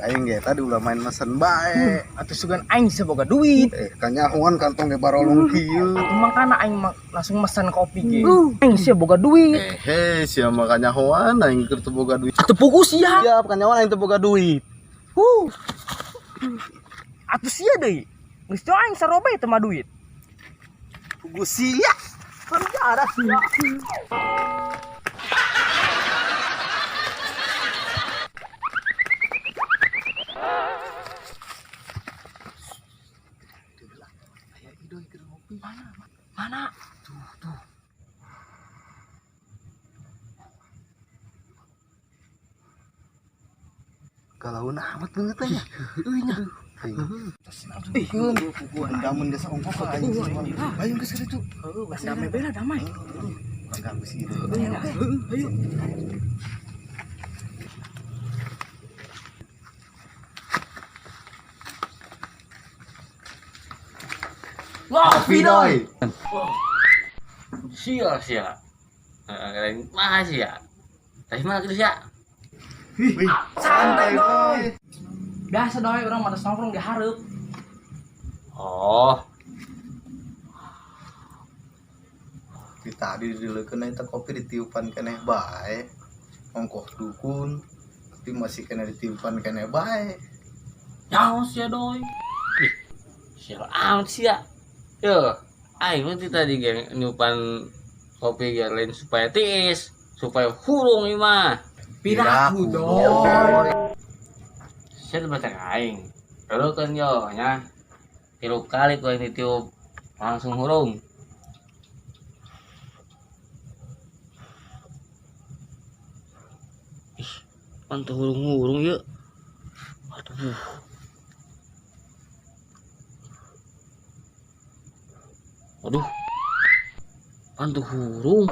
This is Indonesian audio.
Aing ge tadi ulah main mesen bae. Atuh sugan aing bisa boga duit. Kanyahoan kantong ge barolong kieu. Atuh makana aing langsung mesen kopi ge. Aing bisa boga duit. Sia mah kanyahoan aing keur teu boga duit. Atuh pugu sia. Siap kanyahoan aing teu boga duit. Atuh sia deui. Geus teu aing saroba teu mah duit. Pugu sia. Penjara sia. Mana? Tuh. Galauna amat banget nya. Euy nya. Damun desa ongkos ka anjing. Ayo geus kitu. Damai bela damai. Ganggu sih. Ayo. Wah, Vidoy. Sia. Kalian mah sia. Tadi mana gitu sia? Wih, santai boy. Biasa doi orang mata nongkrong di hareup. Oh, Tadi dileukeun eta kopi ditiupan keneh bae. Ongkoh dukun, tapi masih kena ditiupan keneh bae. nyaho sia doi. Ih, sia amat sia. Yo, aing mah tadi ge nyupan kopi ge lain supaya tiis, supaya hurung ieu mah. Piraku doi. Sia teu baca aing. Kalau kan yo nya 3 kali ku aing ditiup langsung hurung. Ih, pantu hurung-hurung ya. Aduh. Aduh. Pantu hurung.